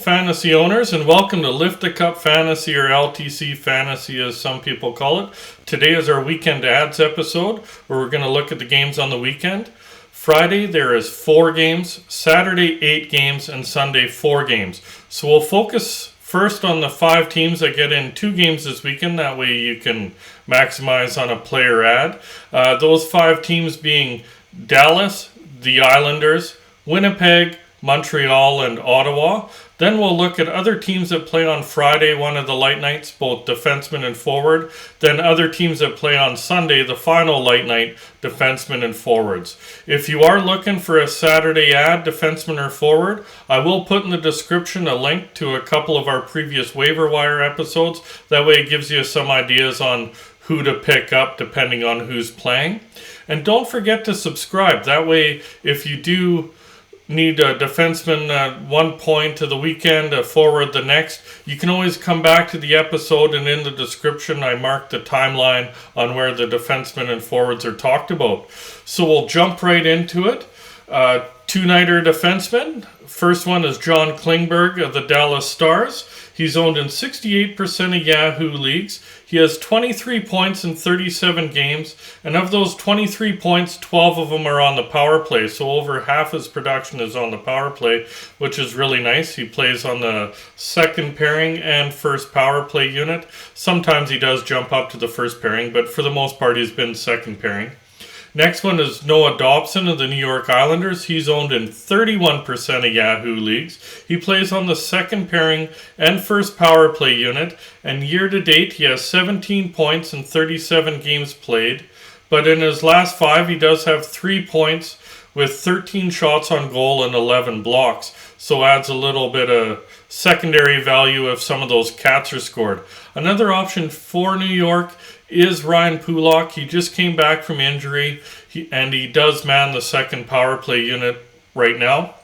fantasy owners, and welcome to Lift the Cup Fantasy, or LTC Fantasy as some people call it. Today is our weekend ads episode where we're going to look at the games on the weekend. Friday there is 4 games, Saturday 8 games, and Sunday 4 games. So we'll focus first on the 5 teams that get in 2 games this weekend. That way you can maximize on a player ad. Those 5 teams being Dallas, the Islanders, Winnipeg, Montreal, and Ottawa. Then we'll look at other teams that play on Friday, one of the light nights, both defensemen and forward. Then other teams that play on Sunday, the final light night, defensemen and forwards. If you are looking for a Saturday ad, defenseman or forward, I will put in the description a link to a couple of our previous waiver wire episodes. That way it gives you some ideas on who to pick up depending on who's playing. And don't forget to subscribe. That way, if you do need a defenseman at one point to the weekend, a forward the next, you can always come back to the episode, and in the description I marked the timeline on where the defensemen and forwards are talked about. So we'll jump right into it. Two-nighter defenseman. First one is John Klingberg of the Dallas Stars. He's owned in 68% of Yahoo leagues. He has 23 points in 37 games, and of those 23 points, 12 of them are on the power play. So over half his production is on the power play, which is really nice. He plays on the second pairing and first power play unit. Sometimes he does jump up to the first pairing, but for the most part he's been second pairing. Next one is Noah Dobson of the New York Islanders. He's owned in 31% of Yahoo leagues. He plays on the second pairing and first power play unit, and year to date he has 17 points in 37 games played. But in his last 5 he does have 3 points with 13 shots on goal and 11 blocks. So adds a little bit of secondary value if some of those cats are scored. Another option for New York is Ryan Pulock. He just came back from injury, and he does man the second power play unit right now.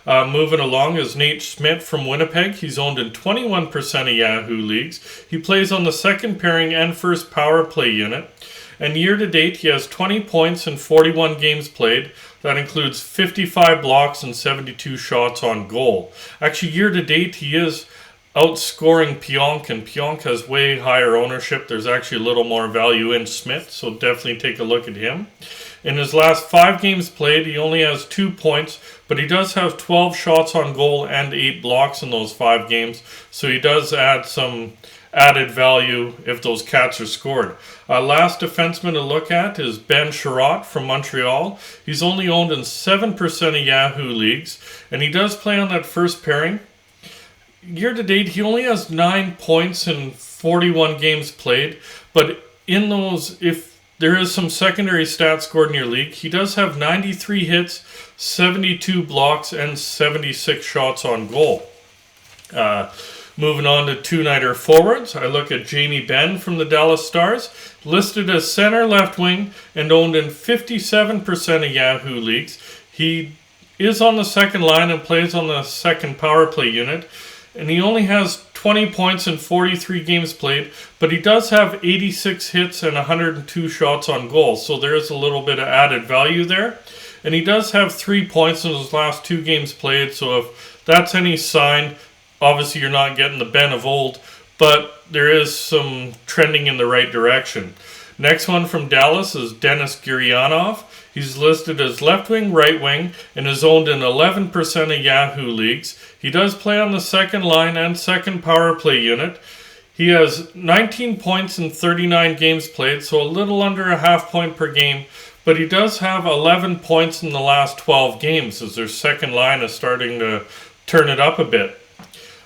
Moving along is Nate Schmidt from Winnipeg. He's owned in 21% of Yahoo leagues. He plays on the second pairing and first power play unit. And year to date, he has 20 points in 41 games played. That includes 55 blocks and 72 shots on goal. Actually, year to date, he is outscoring Pionk, and Pionk has way higher ownership. There's actually a little more value in Smith, so definitely take a look at him. In his last 5 games played, he only has 2 points, but he does have 12 shots on goal and 8 blocks in those 5 games, so he does add some added value if those cats are scored. Last defenseman to look at is Ben Sherratt from Montreal. He's only owned in 7% of Yahoo leagues, and he does play on that first pairing. Year to date, he only has 9 points in 41 games played, but in those, if there is some secondary stats scored in your league, he does have 93 hits, 72 blocks, and 76 shots on goal. Moving on to two-nighter forwards, I look at Jamie Benn from the Dallas Stars, listed as center left wing and owned in 57% of Yahoo leagues. He is on the second line and plays on the second power play unit, and he only has 20 points in 43 games played, but he does have 86 hits and 102 shots on goal, so there is a little bit of added value there. And he does have 3 points in his last 2 games played, so if that's any sign, obviously you're not getting the Ben of old, but there is some trending in the right direction. Next one from Dallas is Denis Gurianov. He's listed as left wing, right wing, and is owned in 11% of Yahoo leagues. He does play on the second line and second power play unit. He has 19 points in 39 games played, so a little under a half point per game, but he does have 11 points in the last 12 games as their second line is starting to turn it up a bit.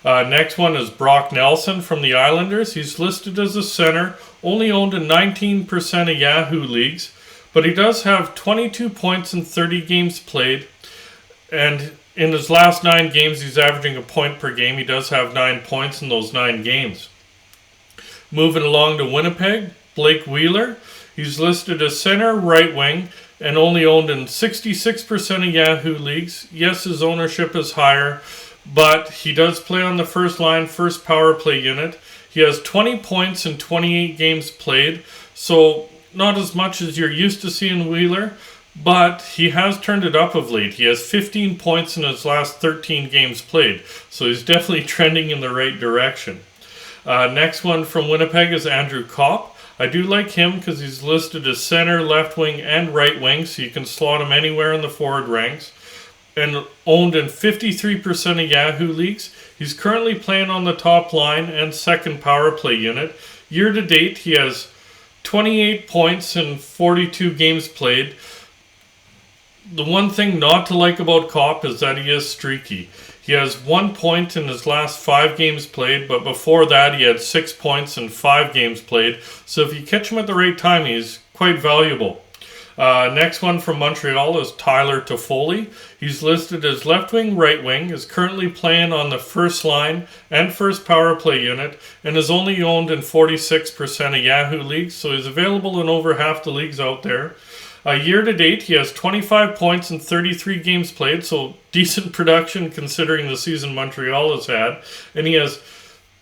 Next one is Brock Nelson from the Islanders. He's listed as a center, only owned in 19% of Yahoo leagues, but he does have 22 points in 30 games played, and in his last 9 games he's averaging a point per game. He does have 9 points in those 9 games. Moving along to Winnipeg, Blake Wheeler. He's listed as center, right wing, and only owned in 66% of Yahoo leagues. Yes, his ownership is higher, but he does play on the first line, first power play unit. He has 20 points in 28 games played, so not as much as you're used to seeing Wheeler, but he has turned it up of late. He has 15 points in his last 13 games played, so he's definitely trending in the right direction. Next one from Winnipeg is Andrew Kopp. I do like him because he's listed as center, left wing, and right wing, so you can slot him anywhere in the forward ranks. And owned in 53% of Yahoo leagues. He's currently playing on the top line and second power play unit. Year to date, he has 28 points in 42 games played. The one thing not to like about Kopp is that he is streaky. He has 1 point in his last 5 games played, but before that he had 6 points in 5 games played. So if you catch him at the right time, he's quite valuable. Next one from Montreal is Tyler Toffoli. He's listed as left wing, right wing, is currently playing on the first line and first power play unit, and is only owned in 46% of Yahoo leagues, so he's available in over half the leagues out there. Year to date, he has 25 points in 33 games played, so decent production considering the season Montreal has had. And he has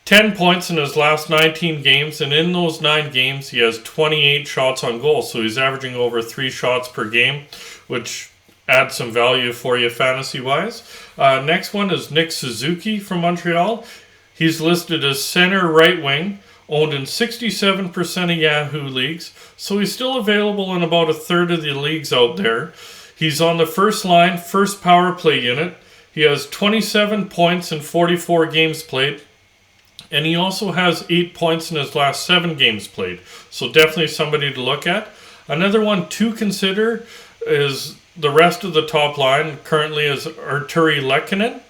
10 points in his last 19 games, and in those 9 games, he has 28 shots on goal. So he's averaging over 3 shots per game, which adds some value for you fantasy-wise. Next one is Nick Suzuki from Montreal. He's listed as center right wing, owned in 67% of Yahoo leagues, so he's still available in about a third of the leagues out there. He's on the first line, first power play unit. He has 27 points in 44 games played, and he also has 8 points in his last 7 games played, so definitely somebody to look at. Another one to consider is the rest of the top line, currently is Arturi Lehkonen.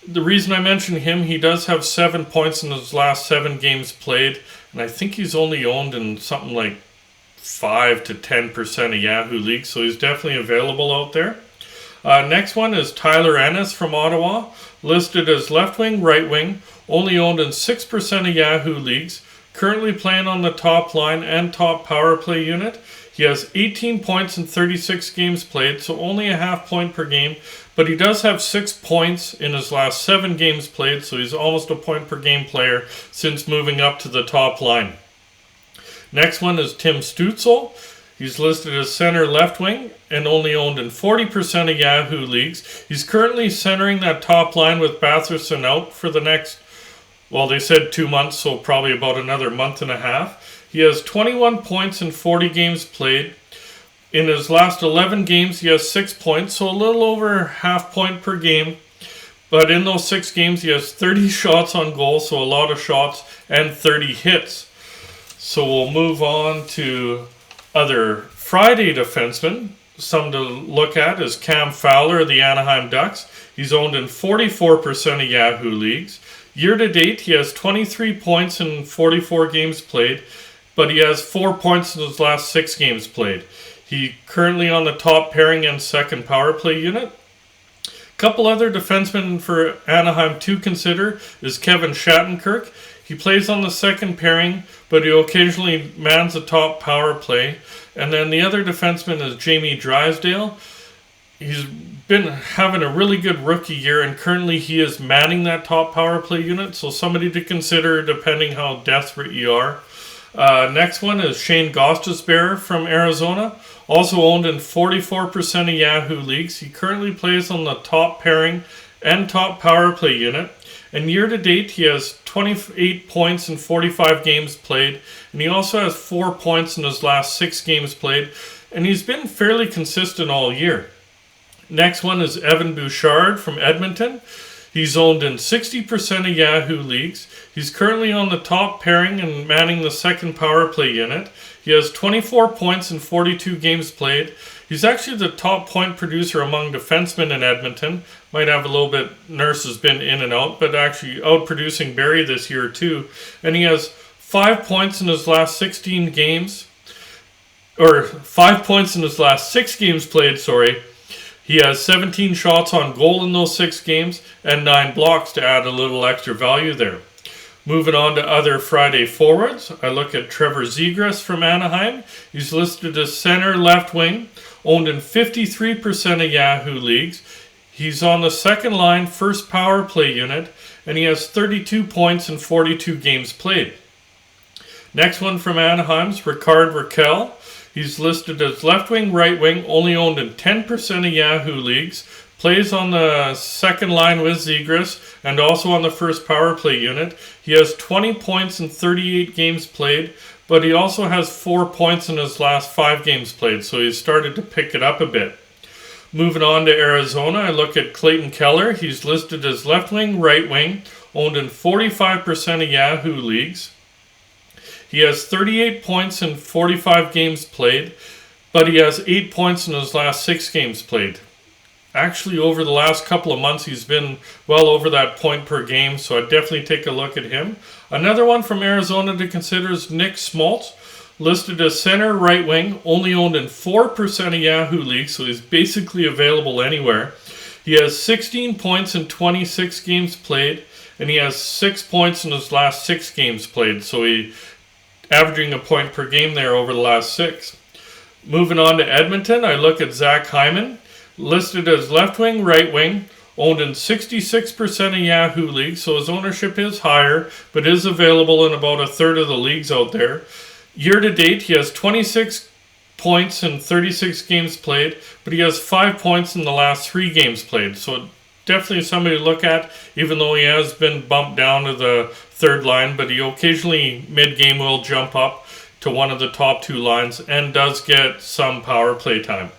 The reason I mention him, he does have 7 points in his last 7 games played, and I think he's only owned in something like 5 to 10% of Yahoo leagues, so he's definitely available out there. Next one is Tyler Ennis from Ottawa, listed as left wing, right wing, only owned in 6% of Yahoo leagues, currently playing on the top line and top power play unit. He has 18 points in 36 games played, so only a half point per game, but he does have 6 points in his last 7 games played, so he's almost a point per game player since moving up to the top line. Next one is Tim Stützle. He's listed as center left wing and only owned in 40% of Yahoo leagues. He's currently centering that top line with Batherson out for the next, well, they said 2 months, so probably about another month and a half. He has 21 points in 40 games played. In his last 11 games, he has 6 points, so a little over half point per game. But in those 6 games, he has 30 shots on goal, so a lot of shots, and 30 hits. So we'll move on to other Friday defensemen. Some to look at is Cam Fowler of the Anaheim Ducks. He's owned in 44% of Yahoo leagues. Year to date, he has 23 points in 44 games played, but he has 4 points in his last 6 games played. He currently on the top pairing and second power play unit. A couple other defensemen for Anaheim to consider is Kevin Shattenkirk. He plays on the second pairing, but he occasionally mans the top power play. And then the other defenseman is Jamie Drysdale. He's been having a really good rookie year, and currently he is manning that top power play unit, so somebody to consider depending how desperate you are. Next one is Shane Gostisbehere from Arizona, also owned in 44% of Yahoo leagues. He currently plays on the top pairing and top power play unit, and year to date he has 28 points in 45 games played, and he also has 4 points in his last 6 games played, and he's been fairly consistent all year. Next one is Evan Bouchard from Edmonton. He's owned in 60% of Yahoo leagues. He's currently on the top pairing and manning the second power play unit. He has 24 points in 42 games played. He's actually the top point producer among defensemen in Edmonton. Might have a little bit, Nurse has been in and out, but actually outproducing Barrie this year too. And he has 5 points in his last 16 games, or 5 points in his last 6 games played, sorry. He has 17 shots on goal in those 6 games and 9 blocks to add a little extra value there. Moving on to other Friday forwards, I look at Trevor Zegras from Anaheim. He's listed as center left wing, owned in 53% of Yahoo leagues. He's on the second line, first power play unit, and he has 32 points in 42 games played. Next one from Anaheim's Rickard Rakell. He's listed as left wing, right wing, only owned in 10% of Yahoo leagues. Plays on the second line with Zegras and also on the first power play unit. He has 20 points in 38 games played, but he also has 4 points in his last 5 games played, so he's started to pick it up a bit. Moving on to Arizona, I look at Clayton Keller. He's listed as left wing, right wing, owned in 45% of Yahoo leagues. He has 38 points in 45 games played, but he has 8 points in his last 6 games played. Actually, over the last couple of months, he's been well over that point per game, so I'd definitely take a look at him. Another one from Arizona to consider is Nick Smoltz, listed as center right wing, only owned in 4% of Yahoo leagues, so he's basically available anywhere. He has 16 points in 26 games played, and he has 6 points in his last 6 games played, so he's averaging a point per game there over the last 6. Moving on to Edmonton, I look at Zach Hyman. Listed as left wing, right wing, owned in 66% of Yahoo leagues, so his ownership is higher, but is available in about a third of the leagues out there. Year to date, he has 26 points in 36 games played, but he has 5 points in the last 3 games played, so definitely somebody to look at, even though he has been bumped down to the third line, but he occasionally mid-game will jump up to one of the top 2 lines and does get some power play time.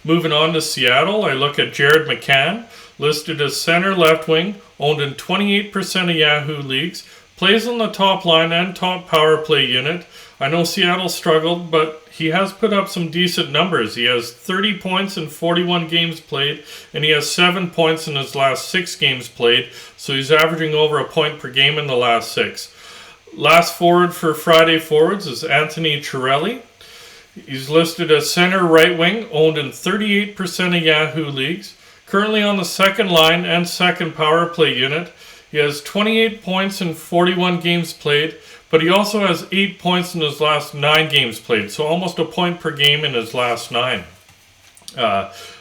Moving on to Seattle, I look at Jared McCann, listed as center left wing, owned in 28% of Yahoo leagues, plays on the top line and top power play unit. I know Seattle struggled, but he has put up some decent numbers. He has 30 points in 41 games played, and he has 7 points in his last 6 games played, so he's averaging over a point per game in the last 6. Last forward for Friday forwards is Anthony Cirelli. He's listed as center right wing, owned in 38% of Yahoo leagues. Currently on the second line and second power play unit. He has 28 points in 41 games played, but he also has 8 points in his last 9 games played, so almost a point per game in his last 9.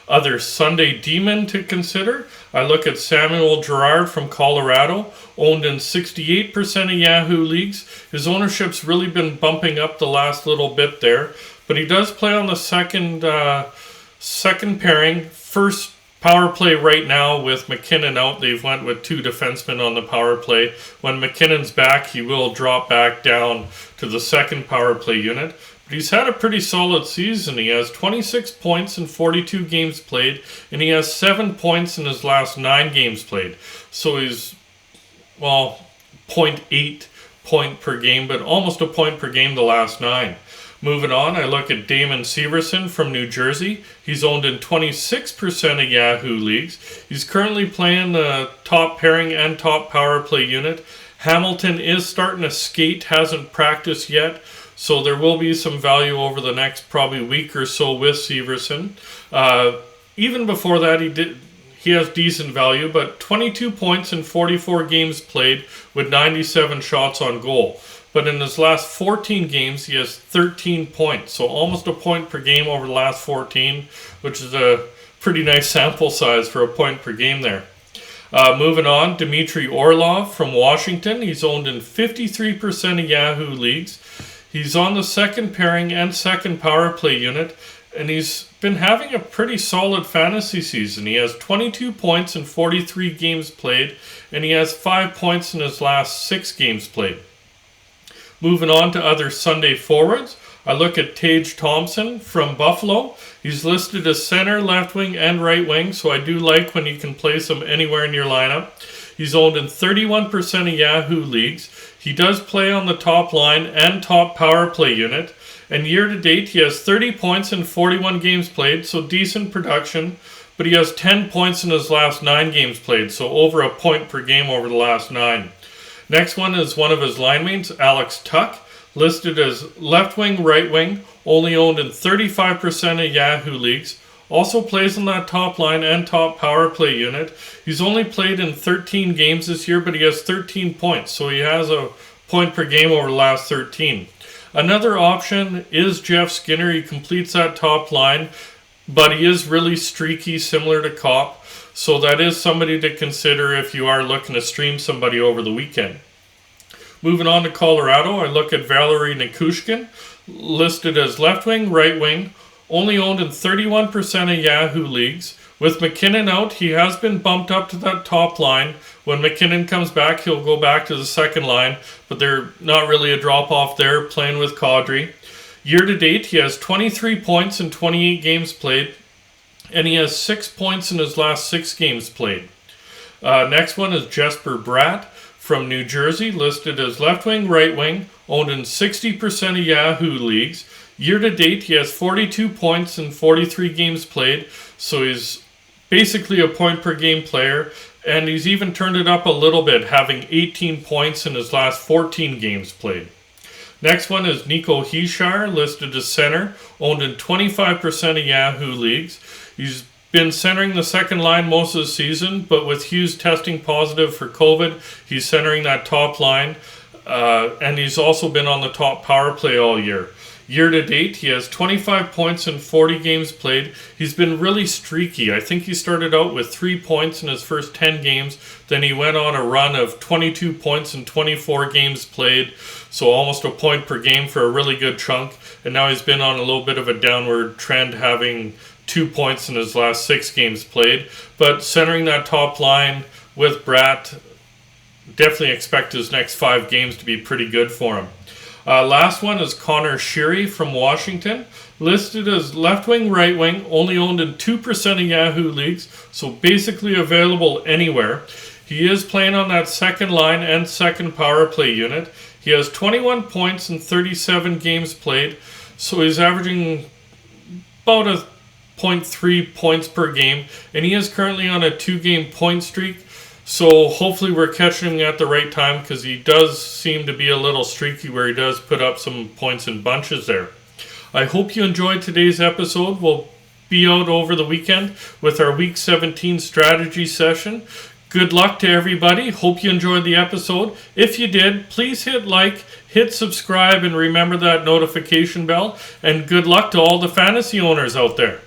Other Sunday Demon to consider, I look at Samuel Girard from Colorado, owned in 68% of Yahoo leagues. His ownership's really been bumping up the last little bit there, but he does play on the second pairing, first power play right now with McKinnon out. They've went with 2 defensemen on the power play. When McKinnon's back, he will drop back down to the second power play unit. But he's had a pretty solid season. He has 26 points in 42 games played, and he has 7 points in his last 9 games played. So he's, 0.8 point per game, but almost a point per game the last 9. Moving on, I look at Damon Severson from New Jersey. He's owned in 26% of Yahoo leagues. He's currently playing the top pairing and top power play unit. Hamilton is starting to skate, hasn't practiced yet, so there will be some value over the next probably week or so with Severson. Even before that, he has decent value, but 22 points in 44 games played with 97 shots on goal. But in his last 14 games, he has 13 points. So almost a point per game over the last 14, which is a pretty nice sample size for a point per game there. Moving on, Dmitry Orlov from Washington. He's owned in 53% of Yahoo leagues. He's on the second pairing and second power play unit, and he's been having a pretty solid fantasy season. He has 22 points in 43 games played, and he has 5 points in his last 6 games played. Moving on to other Sunday forwards, I look at Tage Thompson from Buffalo. He's listed as center, left wing, and right wing, so I do like when you can place him anywhere in your lineup. He's owned in 31% of Yahoo leagues. He does play on the top line and top power play unit. And year to date, he has 30 points in 41 games played, so decent production. But he has 10 points in his last 9 games played, so over a point per game over the last 9. Next one is one of his line mates, Alex Tuck, listed as left wing, right wing, only owned in 35% of Yahoo leagues. Also plays on that top line and top power play unit. He's only played in 13 games this year, but he has 13 points, so he has a point per game over the last 13. Another option is Jeff Skinner. He completes that top line, but he is really streaky, similar to Kopp. So that is somebody to consider if you are looking to stream somebody over the weekend. Moving on to Colorado, I look at Valerie Nikushkin, listed as left wing, right wing, only owned in 31% of Yahoo leagues. With McKinnon out, he has been bumped up to that top line. When McKinnon comes back, he'll go back to the second line, but they're not really a drop-off there, playing with Kadri. Year-to-date, he has 23 points in 28 games played, and he has 6 points in his last 6 games played. Next one is Jesper Bratt from New Jersey, listed as left wing, right wing, owned in 60% of Yahoo leagues. Year-to-date, he has 42 points in 43 games played, so he's basically a point-per-game player, and he's even turned it up a little bit, having 18 points in his last 14 games played. Next one is Nico Hischier, listed as center, owned in 25% of Yahoo leagues. He's been centering the second line most of the season, but with Hughes testing positive for COVID, he's centering that top line, and he's also been on the top power play all year. Year-to-date, he has 25 points in 40 games played. He's been really streaky. I think he started out with 3 points in his first 10 games. Then he went on a run of 22 points in 24 games played, so almost a point per game for a really good chunk. And now he's been on a little bit of a downward trend, having 2 points in his last 6 games played. But centering that top line with Bratt, definitely expect his next 5 games to be pretty good for him. Last one is Connor Sheary from Washington, listed as left wing, right wing, only owned in 2% of Yahoo leagues, so basically available anywhere. He is playing on that second line and second power play unit. He has 21 points in 37 games played, so he's averaging about a 0.3 points per game, and he is currently on a 2-game point streak. So hopefully we're catching him at the right time, because he does seem to be a little streaky where he does put up some points in bunches there. I hope you enjoyed today's episode. We'll be out over the weekend with our Week 17 strategy session. Good luck to everybody. Hope you enjoyed the episode. If you did, please hit like, hit subscribe, and remember that notification bell. And good luck to all the fantasy owners out there.